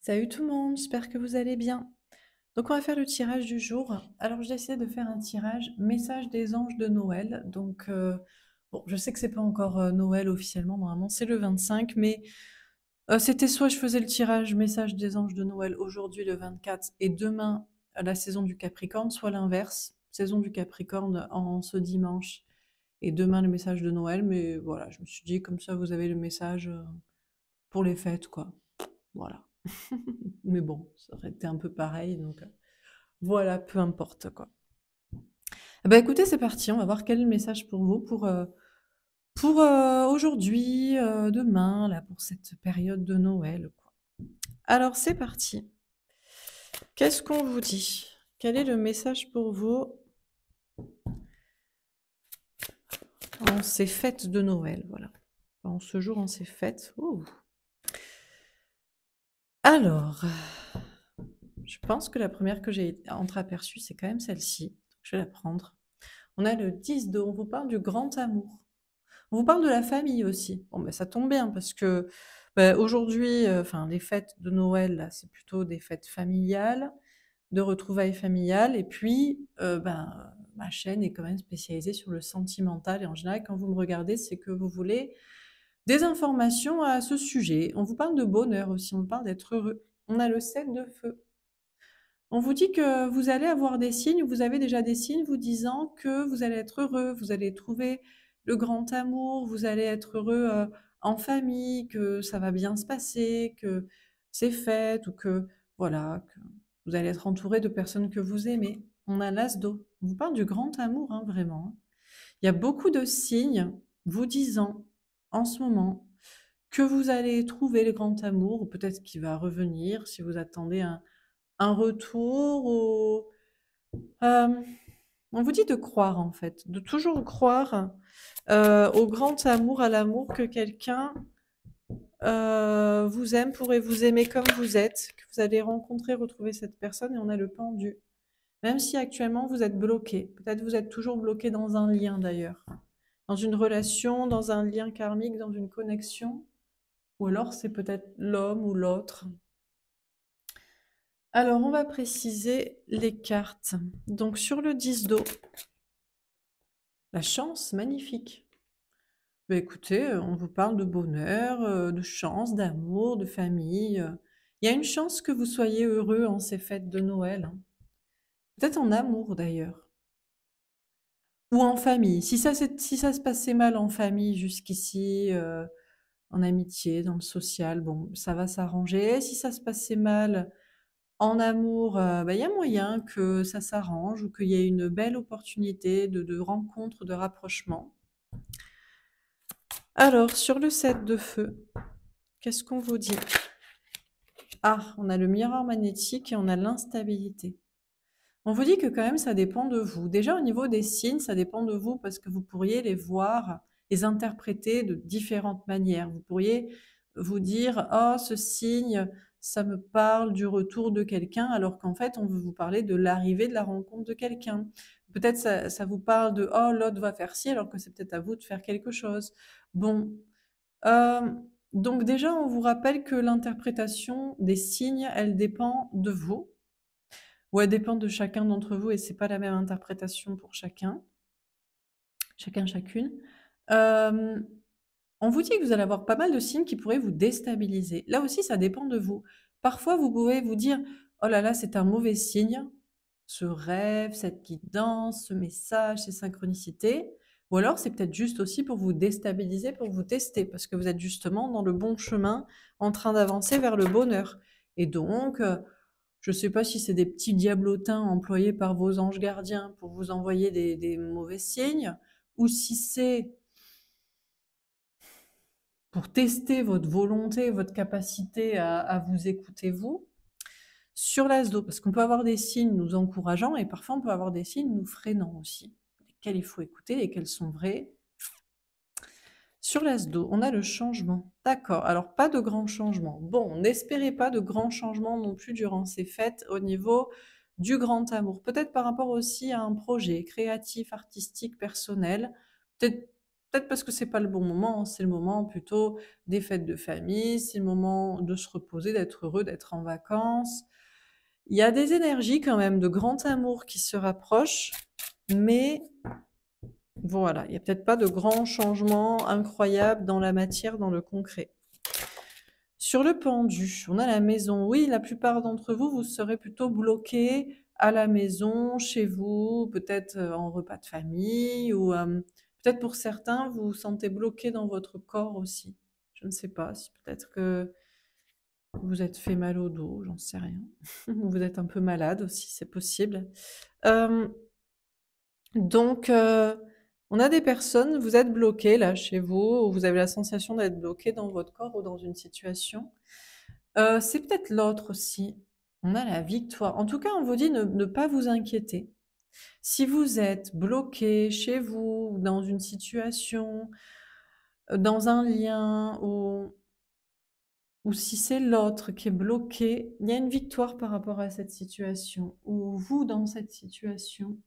Salut tout le monde, j'espère que vous allez bien. Donc on va faire le tirage du jour. Alors j'ai essayé de faire un tirage message des anges de Noël. Donc bon, je sais que c'est pas encore Noël officiellement, normalement c'est le 25, mais c'était soit je faisais le tirage message des anges de Noël aujourd'hui le 24 et demain la saison du Capricorne, soit l'inverse, saison du Capricorne en ce dimanche et demain le message de Noël. Mais voilà, je me suis dit comme ça vous avez le message pour les fêtes quoi. Voilà. Mais bon, ça aurait été un peu pareil, donc voilà, peu importe, quoi. Bah, écoutez, c'est parti, on va voir quel est le message pour vous pour aujourd'hui, demain, là, pour cette période de Noël, quoi. Alors c'est parti. Qu'est-ce qu'on vous dit? Quel est le message pour vous en ces fêtes de Noël? Voilà. En ce jour, en ces fêtes. Ouh. Alors, je pense que la première que j'ai entreaperçue, c'est quand même celle-ci. Je vais la prendre. On a le 10 d'eau, on vous parle du grand amour. On vous parle de la famille aussi. Bon, ben ça tombe bien parce que, bah, aujourd'hui, enfin les fêtes de Noël là, c'est plutôt des fêtes familiales, de retrouvailles familiales et puis, ben, ma chaîne est quand même spécialisée sur le sentimental et en général quand vous me regardez, c'est que vous voulez des informations à ce sujet. On vous parle de bonheur aussi, on vous parle d'être heureux. On a le 7 de feu. On vous dit que vous allez avoir des signes, vous avez déjà des signes vous disant que vous allez être heureux, vous allez trouver le grand amour, vous allez être heureux, en famille, que ça va bien se passer, que c'est fête ou que voilà, que vous allez être entouré de personnes que vous aimez. On a l'as d'eau. On vous parle du grand amour, hein, vraiment, hein. Il y a beaucoup de signes vous disant, en ce moment, que vous allez trouver le grand amour ou peut-être qu'il va revenir si vous attendez un retour ou on vous dit de croire en fait, de toujours croire, au grand amour, à l'amour que quelqu'un, vous aime, pourrait vous aimer comme vous êtes, que vous allez rencontrer, retrouver cette personne et on a le pendu. Même si actuellement vous êtes bloqué, peut-être vous êtes toujours bloqué dans un lien d'ailleurs, dans une relation, dans un lien karmique, dans une connexion ou alors c'est peut-être l'homme ou l'autre. Alors on va préciser les cartes. Donc sur le 10 d'eau, la chance, magnifique. Bah, écoutez, on vous parle de bonheur, de chance, d'amour, de famille, Il y a une chance que vous soyez heureux en ces fêtes de Noël, hein. Peut-être en amour d'ailleurs ou en famille. Si ça se passait mal en famille jusqu'ici, en amitié, dans le social, bon, ça va s'arranger. Si ça se passait mal en amour, bah, il y a moyen que ça s'arrange ou qu'il y ait une belle opportunité de rencontre, de rapprochement. Alors sur le 7 de feu, qu'est-ce qu'on vous dit? Ah, on a le miroir magnétique et on a l'instabilité. On vous dit que quand même ça dépend de vous. Déjà au niveau des signes, ça dépend de vous parce que vous pourriez les voir, les interpréter de différentes manières. Vous pourriez vous dire: «Oh ce signe, ça me parle du retour de quelqu'un», alors qu'en fait on veut vous parler de l'arrivée, de la rencontre de quelqu'un. Peut-être ça vous parle de: «Oh l'autre va faire ci», alors que c'est peut-être à vous de faire quelque chose. Bon, donc déjà, on vous rappelle que l'interprétation des signes, elle dépend de vous ou elle dépend de chacun d'entre vous et c'est pas la même interprétation pour chacun, chacun, chacune. Hem, on vous dit que vous allez avoir pas mal de signes qui pourraient vous déstabiliser. Là aussi, ça dépend de vous. Parfois, vous pouvez vous dire: «Oh là là, c'est un mauvais signe, ce rêve, cette guidance, ce message, ces synchronicités». Ou alors, c'est peut-être juste aussi pour vous déstabiliser, pour vous tester, parce que vous êtes justement dans le bon chemin, en train d'avancer vers le bonheur. Et donc, je ne sais pas si c'est des petits diablotins employés par vos anges gardiens pour vous envoyer des mauvais signes, ou si c'est pour tester votre volonté, votre capacité à vous écouter vous. Sur l'as d'eau, parce qu'on peut avoir des signes nous encourageant et parfois on peut avoir des signes nous freinant aussi, lesquels il faut écouter, lesquels sont vrais. Sur l'as d'eau, on a le changement. D'accord, alors pas de grands changements. Bon, n'espérez pas de grands changements non plus durant ces fêtes au niveau du grand amour. Peut-être par rapport aussi à un projet créatif, artistique, personnel. Peut-être peut-être parce que c'est pas le bon moment, c'est le moment plutôt des fêtes de famille, c'est le moment de se reposer, d'être heureux, d'être en vacances. Il y a des énergies quand même de grand amour qui se rapprochent, mais voilà, il y a peut-être pas de grands changements incroyables dans la matière, dans le concret. Sur le pendu, on a la maison. Oui, la plupart d'entre vous, vous serez plutôt bloqués à la maison, chez vous, peut-être en repas de famille, ou peut-être pour certains, vous vous sentez bloqué dans votre corps aussi. Je ne sais pas, si peut-être que vous vous êtes fait mal au dos, j'en sais rien. Ou vous êtes un peu malade aussi, c'est possible. Euh, donc, on a des personnes, vous êtes bloqués là chez vous, ou vous avez la sensation d'être bloqué dans votre corps ou dans une situation. C'est peut-être l'autre aussi. On a la victoire. En tout cas, on vous dit ne pas vous inquiéter. Si vous êtes bloqué chez vous, ou dans une situation, dans un lien, ou si c'est l'autre qui est bloqué, il y a une victoire par rapport à cette situation, ou vous dans cette situation.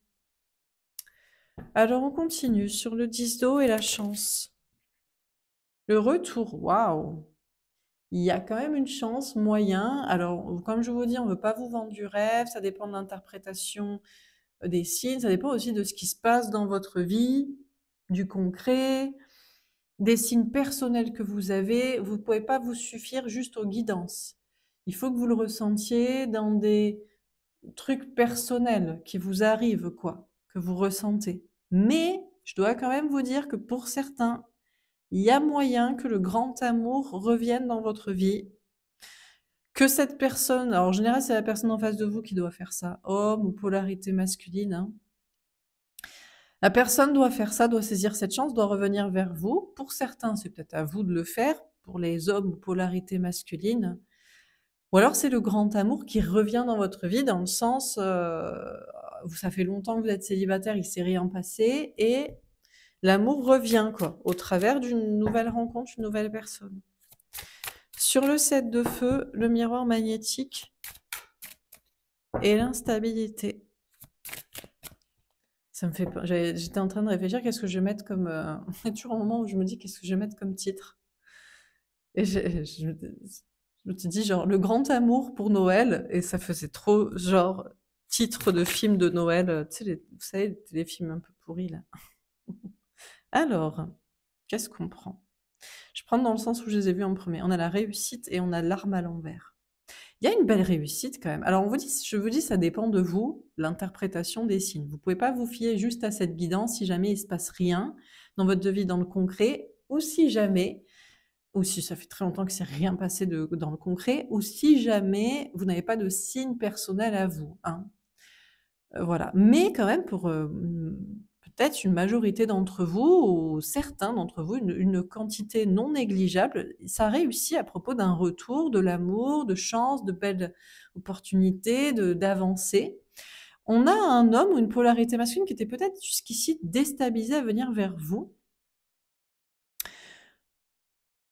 Alors on continue sur le 10 d'eau et la chance. Le retour, waouh! Il y a quand même une chance, moyen. Alors, comme je vous dis, on ne veut pas vous vendre du rêve, ça dépend de l'interprétation des signes, ça dépend aussi de ce qui se passe dans votre vie, du concret, des signes personnels que vous avez. Vous ne pouvez pas vous suffire juste aux guidances. Il faut que vous le ressentiez dans des trucs personnels qui vous arrivent, quoi, que vous ressentez. Mais je dois quand même vous dire que pour certains, il y a moyen que le grand amour revienne dans votre vie, que cette personne, alors en général c'est la personne en face de vous qui doit faire ça, homme ou polarité masculine, hein. La personne doit faire ça, doit saisir cette chance, doit revenir vers vous. Pour certains, c'est peut-être à vous de le faire, pour les hommes ou polarité masculine. Ou alors c'est le grand amour qui revient dans votre vie dans le sens, ça fait longtemps que vous êtes célibataire, il s'est rien passé, et l'amour revient, quoi, au travers d'une nouvelle rencontre, une nouvelle personne. Sur le 7 de feu, le miroir magnétique et l'instabilité. Ça me fait peur. J'étais en train de réfléchir, qu'est-ce que je vais mettre comme... Il y a toujours un moment où je me dis, qu'est-ce que je vais mettre comme titre? Et je me suis dit, genre, le grand amour pour Noël, et ça faisait trop, genre, titre de film de Noël, tu sais, vous savez, les films un peu pourris, là. Alors, qu'est-ce qu'on prend? Je prends dans le sens où je les ai vus en premier. On a la réussite et on a l'arme à l'envers. Il y a une belle réussite quand même. Alors je vous dis, ça dépend de vous, l'interprétation des signes. Vous pouvez pas vous fier juste à cette guidance si jamais il se passe rien dans votre vie dans le concret, ou si jamais, ou si ça fait très longtemps que c'est rien passé dans le concret, ou si jamais vous n'avez pas de signe personnel à vous, hein. Voilà. Mais quand même, pour peut-être une majorité d'entre vous, ou certains d'entre vous, une quantité non négligeable, ça réussit à propos d'un retour, de l'amour, de chance, de belles opportunités, d'avancer. On a un homme ou une polarité masculine qui était peut-être jusqu'ici déstabilisé à venir vers vous,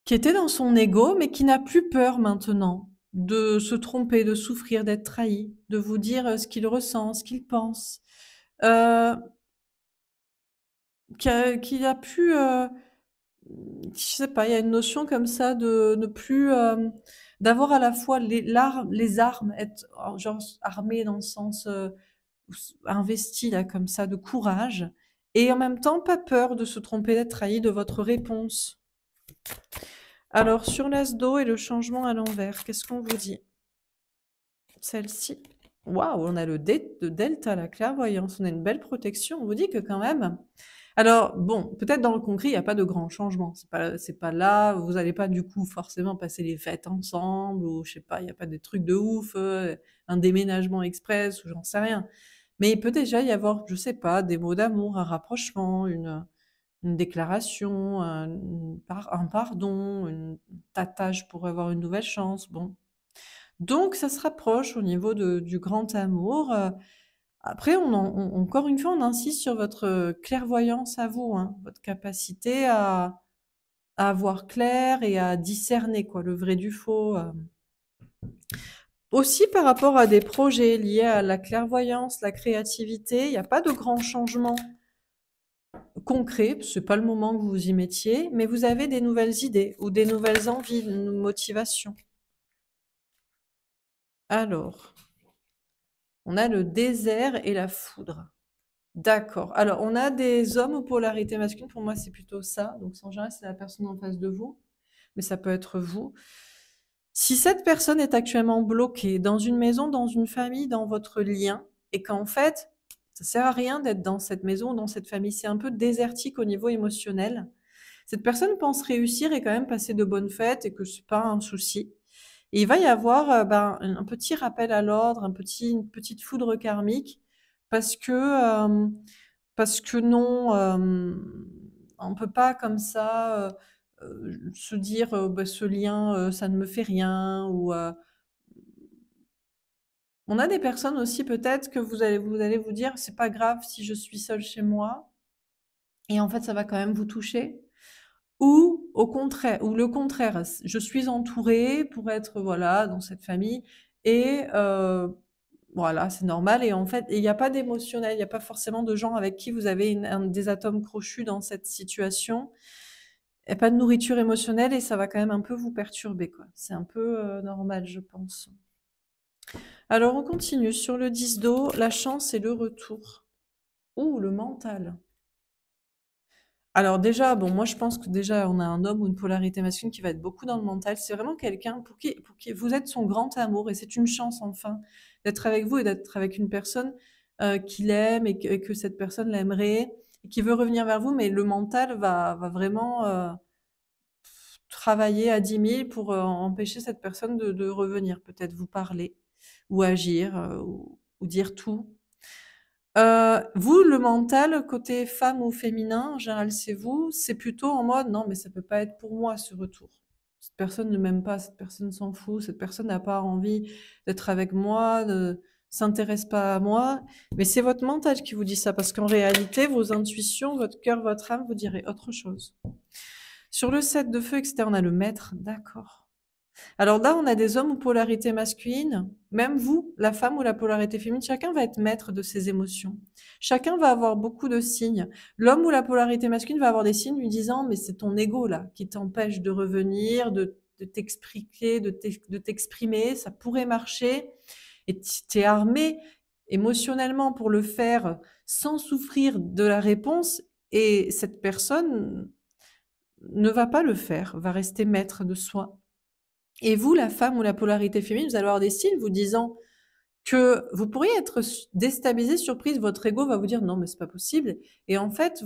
qui était dans son ego, mais qui n'a plus peur maintenant de se tromper, de souffrir, d'être trahi, de vous dire ce qu'il ressent, ce qu'il pense. Euh, qui a pu, je sais pas, il y a une notion comme ça de ne plus, d'avoir à la fois les armes, être genre armé dans le sens, investi là comme ça de courage, et en même temps pas peur de se tromper, d'être trahi de votre réponse. Alors sur l'as d'eau et le changement à l'envers, qu'est-ce qu'on vous dit? Celle-ci. Waouh, on a le de delta, la clairvoyance, on a une belle protection. On vous dit que quand même. Alors bon, peut-être dans le concret, il n'y a pas de grand changement. C'est pas là, vous n'allez pas du coup forcément passer les fêtes ensemble, ou je sais pas, il n'y a pas des trucs de ouf, un déménagement express, ou j'en sais rien. Mais il peut déjà y avoir, je sais pas, des mots d'amour, un rapprochement, une déclaration, un pardon, une tâtage pour avoir une nouvelle chance. Bon. Donc ça se rapproche au niveau du grand amour. Après, encore une fois, on insiste sur votre clairvoyance à vous, hein, votre capacité à voir clair et à discerner quoi, le vrai du faux. Aussi par rapport à des projets liés à la clairvoyance, la créativité, il n'y a pas de grands changements concret, c'est pas le moment que vous vous y mettiez, mais vous avez des nouvelles idées ou des nouvelles envies, une motivation. Alors, on a le désert et la foudre. D'accord. Alors, on a des hommes aux polarités masculines. Pour moi, c'est plutôt ça. Donc, en général, c'est la personne en face de vous, mais ça peut être vous. Si cette personne est actuellement bloquée dans une maison, dans une famille, dans votre lien, et qu'en fait, ça sert à rien d'être dans cette maison ou dans cette famille, c'est un peu désertique au niveau émotionnel. Cette personne pense réussir et quand même passer de bonnes fêtes et que c'est pas un souci. Et il va y avoir un petit rappel à l'ordre, une petite foudre karmique, parce que, parce que non, on peut pas comme ça se dire bah, ce lien, ça ne me fait rien. Ou on a des personnes aussi peut-être que vous allez vous dire c'est pas grave si je suis seule chez moi, et en fait ça va quand même vous toucher. Ou au contraire, ou le contraire, je suis entourée pour être voilà dans cette famille et voilà, c'est normal et en fait, il n'y a pas d'émotionnel, il n'y a pas forcément de gens avec qui vous avez des atomes crochus dans cette situation. Il n'y a pas de nourriture émotionnelle et ça va quand même un peu vous perturber, quoi. C'est un peu normal, je pense. Alors, on continue sur le 10 d'eau, la chance et le retour. Ouh, le mental. Alors déjà, bon, moi je pense que déjà on a un homme ou une polarité masculine qui va être beaucoup dans le mental. C'est vraiment quelqu'un pour qui vous êtes son grand amour et c'est une chance enfin d'être avec vous et d'être avec une personne qu'il aime et que cette personne l'aimerait et qui veut revenir vers vous, mais le mental va vraiment travailler à 10 000 pour empêcher cette personne de revenir, peut-être vous parler ou agir ou dire tout. Vous, le mental, côté femme ou féminin, en général, c'est vous, c'est plutôt en mode: «Non, mais ça peut pas être pour moi ce retour. Cette personne ne m'aime pas, cette personne s'en fout, cette personne n'a pas envie d'être avec moi, ne s'intéresse pas à moi». Mais c'est votre mental qui vous dit ça, parce qu'en réalité, vos intuitions, votre cœur, votre âme vous dirait autre chose. Sur le 7 de feu externe, on a le maître, d'accord. Alors là, on a des hommes aux polarités masculines. Même vous, la femme ou la polarité féminine, chacun va être maître de ses émotions. Chacun va avoir beaucoup de signes. L'homme ou la polarité masculine va avoir des signes lui disant, mais c'est ton ego là qui t'empêche de revenir, de t'expliquer, de t'exprimer. Ça pourrait marcher. Et tu es armé émotionnellement pour le faire sans souffrir de la réponse. Et cette personne ne va pas le faire, va rester maître de soi. Et vous, la femme ou la polarité féminine, vous allez avoir des signes vous disant que vous pourriez être déstabilisé, surprise, votre ego va vous dire non, mais c'est pas possible. Et en fait,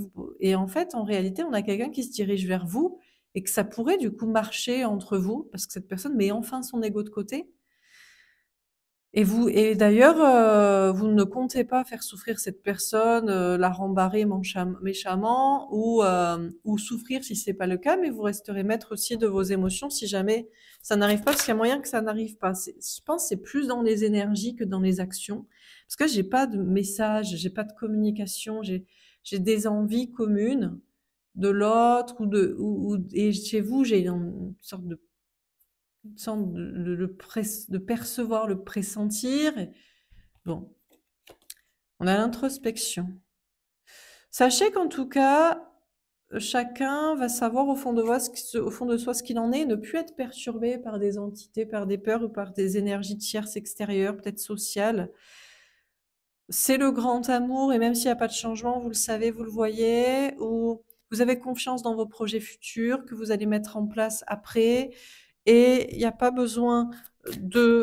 en réalité, on a quelqu'un qui se dirige vers vous et que ça pourrait du coup marcher entre vous parce que cette personne met enfin son ego de côté et d'ailleurs, vous ne comptez pas faire souffrir cette personne, la rembarrer méchamment ou souffrir si c'est pas le cas, mais vous resterez maître aussi de vos émotions si jamais ça n'arrive pas, parce qu'il y a moyen que ça n'arrive pas. Je pense que c'est plus dans les énergies que dans les actions. Parce que j'ai pas de message, j'ai pas de communication, j'ai des envies communes de l'autre et chez vous, j'ai une sorte de percevoir, le pressentir. Bon, on a l'introspection. Sachez qu'en tout cas, chacun va savoir au fond de soi ce qu'il en est, et ne plus être perturbé par des entités, par des peurs ou par des énergies tierces extérieures, peut-être sociales. C'est le grand amour et même s'il n'y a pas de changement, vous le savez, vous le voyez, ou vous avez confiance dans vos projets futurs que vous allez mettre en place après et il n'y a pas besoin de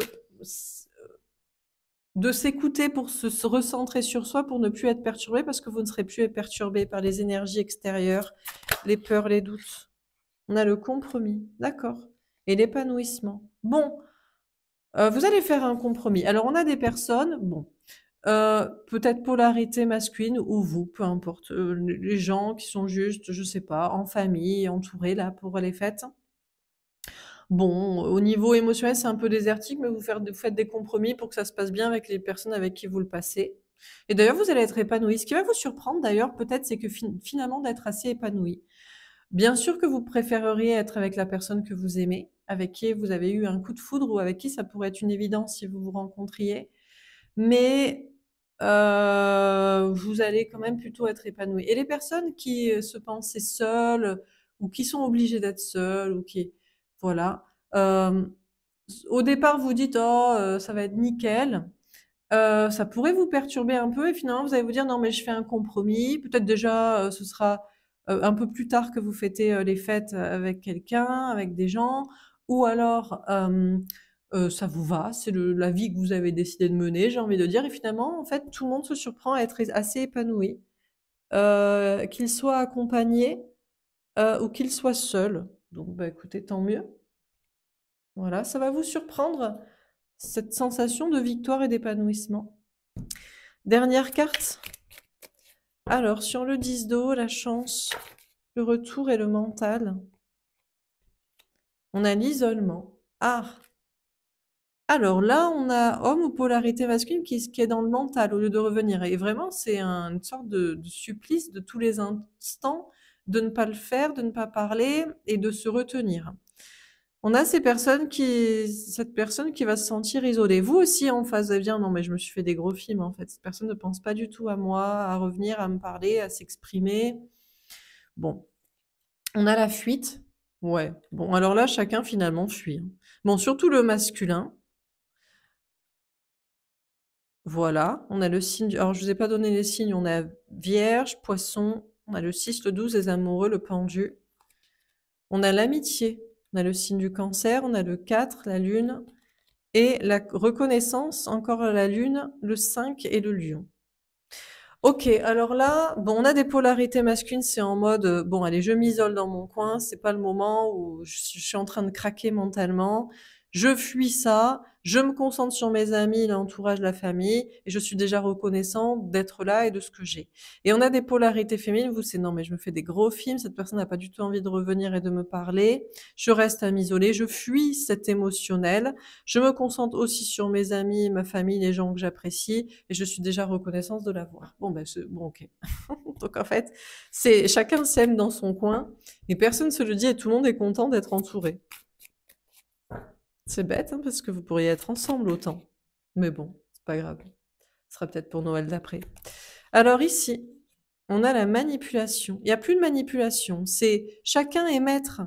de s'écouter pour se recentrer sur soi, pour ne plus être perturbé, parce que vous ne serez plus perturbé par les énergies extérieures, les peurs, les doutes. On a le compromis, d'accord. Et l'épanouissement. Bon, vous allez faire un compromis. Alors, on a des personnes, bon, peut-être polarité masculine ou vous, peu importe. Les gens qui sont juste, je sais pas, en famille, entourés là pour les fêtes. Bon, au niveau émotionnel, c'est un peu désertique, mais vous faites des compromis pour que ça se passe bien avec les personnes avec qui vous le passez. Et d'ailleurs, vous allez être épanoui. Ce qui va vous surprendre d'ailleurs, peut-être, c'est que finalement d'être assez épanoui. Bien sûr que vous préféreriez être avec la personne que vous aimez, avec qui vous avez eu un coup de foudre ou avec qui ça pourrait être une évidence si vous vous rencontriez. Mais vous allez quand même plutôt être épanoui. Et les personnes qui se pensaient seules ou qui sont obligées d'être seules ou qui, voilà, au départ vous dites oh ça va être nickel. Ça pourrait vous perturber un peu et finalement vous allez vous dire non mais je fais un compromis. Peut-être déjà ce sera un peu plus tard que vous fêtez les fêtes avec quelqu'un, avec des gens, ou alors ça vous va, c'est la vie que vous avez décidé de mener, j'ai envie de dire. Et finalement, en fait, tout le monde se surprend à être assez épanoui, qu'il soit accompagné ou qu'il soit seul. Donc, bah, écoutez, tant mieux. Voilà, ça va vous surprendre, cette sensation de victoire et d'épanouissement. Dernière carte. Alors, sur le 10 d'eau, la chance, le retour et le mental. On a l'isolement. Ah! Alors là, on a homme ou polarité masculine qui est dans le mental au lieu de revenir. Et vraiment, c'est une sorte de supplice de tous les instants de ne pas le faire, de ne pas parler et de se retenir. On a cette personne qui va se sentir isolée. Vous aussi, en face, vous allez dire, non, mais je me suis fait des gros films, en fait. Cette personne ne pense pas du tout à moi, à revenir, à me parler, à s'exprimer. Bon. On a la fuite. Ouais. Bon, alors là, chacun finalement fuit. Bon, surtout le masculin. Voilà, on a le signe alors je vous ai pas donné les signes, on a Vierge, Poisson, on a le 6, le 12, les amoureux, le Pendu. On a l'amitié, on a le signe du Cancer, on a le 4, la Lune et la reconnaissance, encore la Lune, le 5 et le Lion. OK, alors là, bon, on a des polarités masculines, c'est en mode, bon allez, je m'isole dans mon coin, c'est pas le moment où je suis en train de craquer mentalement. Je fuis ça, je me concentre sur mes amis, l'entourage, la famille et je suis déjà reconnaissant d'être là et de ce que j'ai. Et on a des polarités féminines, vous, c'est non, mais je me fais des gros films, cette personne n'a pas du tout envie de revenir et de me parler. Je reste à m'isoler, je fuis cet émotionnel. Je me concentre aussi sur mes amis, ma famille, les gens que j'apprécie et je suis déjà reconnaissante de l'avoir. Bon, ben, bon, ok. Donc en fait, c'est chacun s'aime dans son coin et personne se le dit et tout le monde est content d'être entouré. C'est bête, hein, parce que vous pourriez être ensemble autant. Mais bon, c'est pas grave. Ce sera peut-être pour Noël d'après. Alors ici, on a la manipulation. Il n'y a plus de manipulation. C'est chacun est maître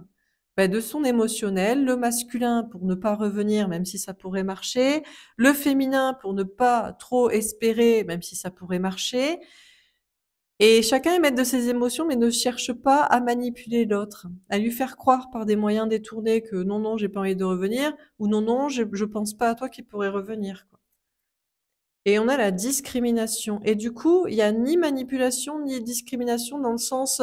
de son émotionnel, le masculin pour ne pas revenir, même si ça pourrait marcher, le féminin pour ne pas trop espérer, même si ça pourrait marcher. Et chacun est maître de ses émotions, mais ne cherche pas à manipuler l'autre, à lui faire croire par des moyens détournés que non, non, j'ai pas envie de revenir, ou non, non, je pense pas à toi qui pourrait revenir, quoi. Et on a la discrimination. Et du coup, il y a ni manipulation ni discrimination dans le sens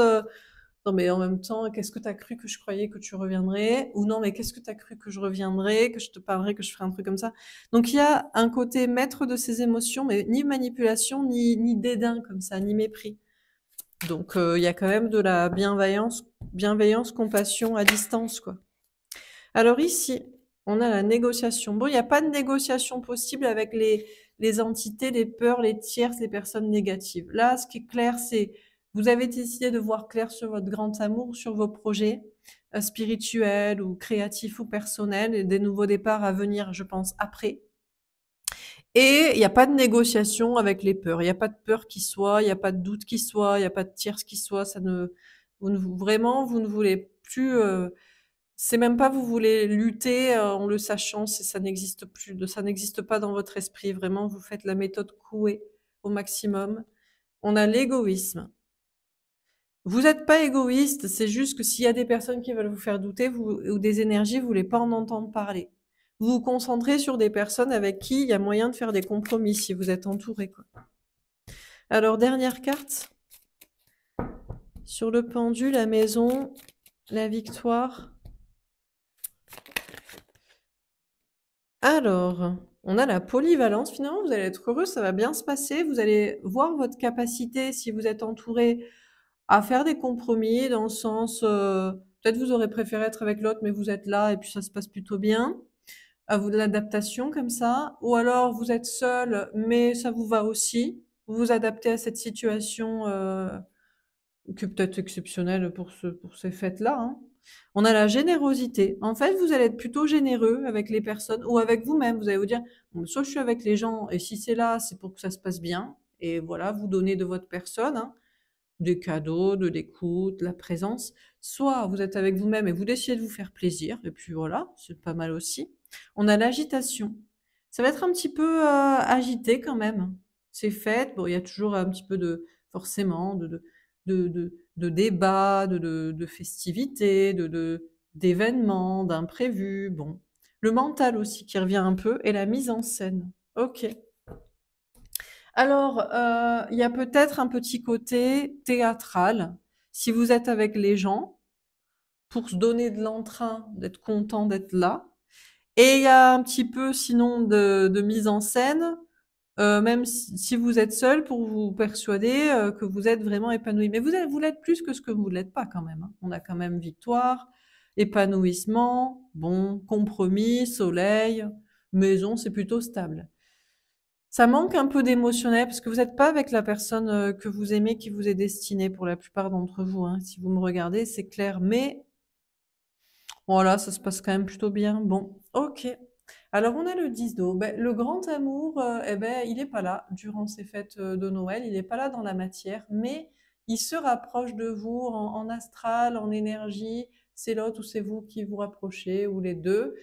non, mais en même temps, qu'est-ce que tu as cru que je croyais que tu reviendrais? Ou non, mais qu'est-ce que tu as cru que je reviendrais, que je te parlerais, que je ferais un truc comme ça? Donc il y a un côté maître de ses émotions, mais ni manipulation, ni dédain comme ça, ni mépris. Donc il y a quand même de la bienveillance, compassion à distance, quoi. Alors ici, on a la négociation. Bon, il n'y a pas de négociation possible avec les entités, les peurs, les tierces, les personnes négatives. Là, ce qui est clair, c'est vous avez décidé de voir clair sur votre grand amour, sur vos projets spirituels ou créatifs ou personnels, et des nouveaux départs à venir, je pense, après. Et il n'y a pas de négociation avec les peurs. Il n'y a pas de peur qui soit, il n'y a pas de doute qui soit, il n'y a pas de tierce qui soit. Vraiment, vous ne voulez plus. C'est même pas vous voulez lutter en le sachant, ça n'existe plus, ça n'existe pas dans votre esprit. Vraiment, vous faites la méthode Coué au maximum. On a l'égoïsme. Vous n'êtes pas égoïste, c'est juste que s'il y a des personnes qui veulent vous faire douter ou des énergies, vous voulez pas en entendre parler. Vous vous concentrez sur des personnes avec qui il y a moyen de faire des compromis si vous êtes entouré, quoi. Alors, dernière carte. Sur le pendu, la maison, la victoire. Alors, on a la polyvalence. Finalement, vous allez être heureux, ça va bien se passer. Vous allez voir votre capacité, si vous êtes entouré, à faire des compromis dans le sens, peut-être vous aurez préféré être avec l'autre, mais vous êtes là et puis ça se passe plutôt bien. À vous de l'adaptation comme ça. Ou alors vous êtes seul, mais ça vous va aussi. Vous vous adaptez à cette situation qui est peut-être exceptionnelle pour ces fêtes-là, hein. On a la générosité. En fait, vous allez être plutôt généreux avec les personnes ou avec vous-même. Vous allez vous dire, bon, soit je suis avec les gens et si c'est là, c'est pour que ça se passe bien. Et voilà, vous donnez de votre personne, hein, des cadeaux, de l'écoute, de la présence. Soit vous êtes avec vous-même et vous décidez de vous faire plaisir. Et puis voilà, c'est pas mal aussi. On a l'agitation. Ça va être un petit peu agité quand même. C'est fête. Bon, il y a toujours un petit peu de, forcément, de débats, de festivités, d'événements, d'imprévus. Bon. Le mental aussi qui revient un peu et la mise en scène. Ok. Alors, il y a peut-être un petit côté théâtral. Si vous êtes avec les gens, pour se donner de l'entrain, d'être content d'être là. Et il y a un petit peu sinon de mise en scène, même si vous êtes seul pour vous persuader que vous êtes vraiment épanoui. Mais vous l'êtes plus que ce que vous ne l'êtes pas quand même, hein. On a quand même victoire, épanouissement, bon, compromis, soleil, maison, c'est plutôt stable. Ça manque un peu d'émotionnel parce que vous n'êtes pas avec la personne que vous aimez qui vous est destinée pour la plupart d'entre vous, hein. Si vous me regardez, c'est clair. Mais voilà, ça se passe quand même plutôt bien. Bon, ok. Alors, on a le 10 d'eau. Ben, le grand amour, eh ben, il n'est pas là durant ces fêtes de Noël. Il n'est pas là dans la matière, mais il se rapproche de vous en astral, en énergie. C'est l'autre ou c'est vous qui vous rapprochez, ou les deux.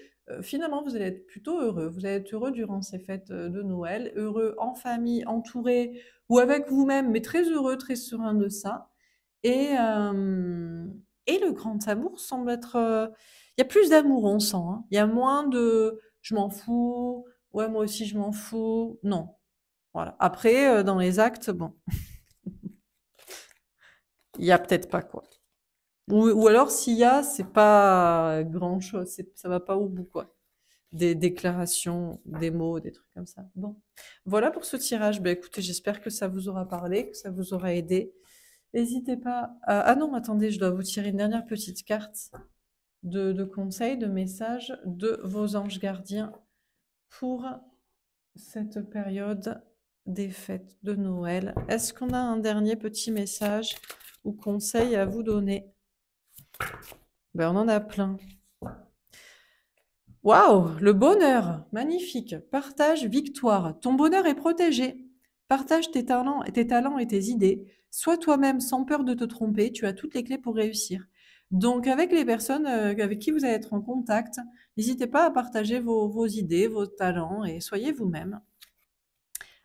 Finalement, vous allez être plutôt heureux. Vous allez être heureux durant ces fêtes de Noël, heureux en famille, entouré ou avec vous-même, mais très heureux, très serein de ça. Et, euh, et le grand amour semble être. Il y a plus d'amour, on sent, hein. Il y a moins de je m'en fous, ouais, moi aussi je m'en fous. Non, voilà. Après, dans les actes, bon, il y a peut-être pas quoi. Ou alors s'il y a, c'est pas grand-chose, ça va pas au bout quoi. Des déclarations, des mots, des trucs comme ça. Bon, voilà pour ce tirage. Ben écoutez, j'espère que ça vous aura parlé, que ça vous aura aidé. N'hésitez pas à... Ah non, attendez, je dois vous tirer une dernière petite carte de conseils, de messages de vos anges gardiens pour cette période des fêtes de Noël. Est-ce qu'on a un dernier petit message ou conseil à vous donner? Ben, on en a plein. Waouh, le bonheur, magnifique. Partage, victoire. Ton bonheur est protégé. Partage tes talents et tes idées. Sois toi-même sans peur de te tromper. Tu as toutes les clés pour réussir. Donc, avec les personnes avec qui vous allez être en contact, n'hésitez pas à partager vos idées, vos talents et soyez vous-même.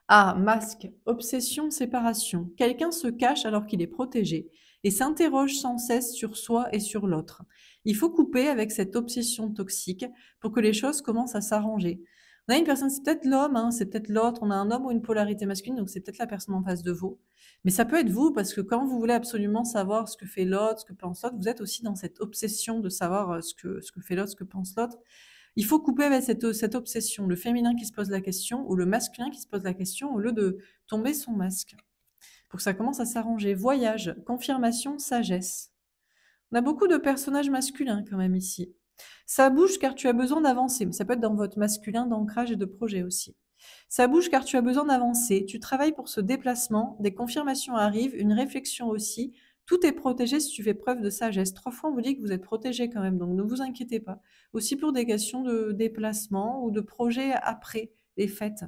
Ah, masque, obsession, séparation. Quelqu'un se cache alors qu'il est protégé et s'interroge sans cesse sur soi et sur l'autre. Il faut couper avec cette obsession toxique pour que les choses commencent à s'arranger. On a une personne, c'est peut-être l'homme, hein, c'est peut-être l'autre. On a un homme ou une polarité masculine, donc c'est peut-être la personne en face de vous. Mais ça peut être vous, parce que quand vous voulez absolument savoir ce que fait l'autre, ce que pense l'autre, vous êtes aussi dans cette obsession de savoir ce que fait l'autre, ce que pense l'autre. Il faut couper avec cette obsession, le féminin qui se pose la question ou le masculin qui se pose la question au lieu de tomber son masque. Pour que ça commence à s'arranger. Voyage, confirmation, sagesse. On a beaucoup de personnages masculins quand même ici. Ça bouge car tu as besoin d'avancer, mais ça peut être dans votre masculin d'ancrage et de projet aussi. Ça bouge car tu as besoin d'avancer, tu travailles pour ce déplacement, des confirmations arrivent, une réflexion aussi. Tout est protégé si tu fais preuve de sagesse. 3 fois, on vous dit que vous êtes protégé quand même, donc ne vous inquiétez pas. Aussi pour des questions de déplacement ou de projet après les fêtes.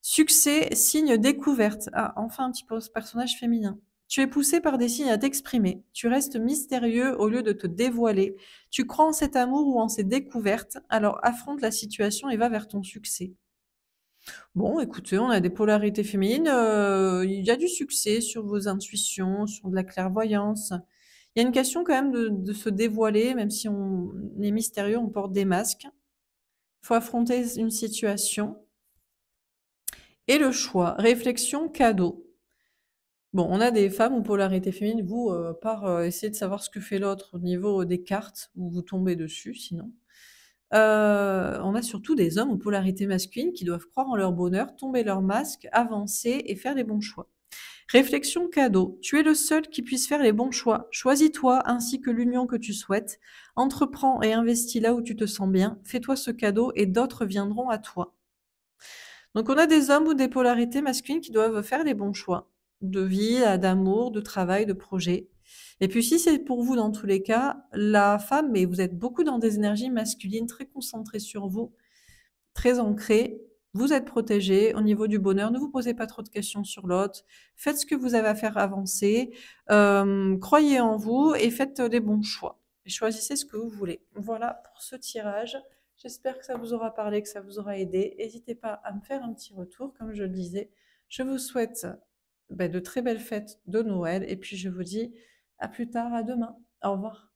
Succès, signe découverte. Ah, enfin un petit peu ce personnage féminin. Tu es poussé par des signes à t'exprimer. Tu restes mystérieux au lieu de te dévoiler. Tu crois en cet amour ou en ces découvertes, alors affronte la situation et va vers ton succès. Bon, écoutez, on a des polarités féminines. Il y a du succès sur vos intuitions, sur de la clairvoyance. Il y a une question quand même de se dévoiler, même si on est mystérieux, on porte des masques. Il faut affronter une situation. Et le choix, réflexion, cadeau. Bon, on a des femmes ou polarité féminine, vous, par essayer de savoir ce que fait l'autre au niveau des cartes, où vous tombez dessus sinon. On a surtout des hommes aux polarités masculines qui doivent croire en leur bonheur, tomber leur masque, avancer et faire les bons choix. Réflexion cadeau. Tu es le seul qui puisse faire les bons choix. Choisis-toi ainsi que l'union que tu souhaites. Entreprends et investis là où tu te sens bien. Fais-toi ce cadeau et d'autres viendront à toi. Donc on a des hommes ou des polarités masculines qui doivent faire les bons choix de vie, d'amour, de travail, de projet. Et puis si c'est pour vous dans tous les cas, la femme, mais vous êtes beaucoup dans des énergies masculines, très concentrées sur vous, très ancrées. Vous êtes protégé au niveau du bonheur. Ne vous posez pas trop de questions sur l'autre. Faites ce que vous avez à faire avancer. Croyez en vous et faites des bons choix. Et choisissez ce que vous voulez. Voilà pour ce tirage. J'espère que ça vous aura parlé, que ça vous aura aidé. N'hésitez pas à me faire un petit retour, comme je le disais. Je vous souhaite de très belles fêtes de Noël et puis je vous dis à plus tard, à demain. Au revoir.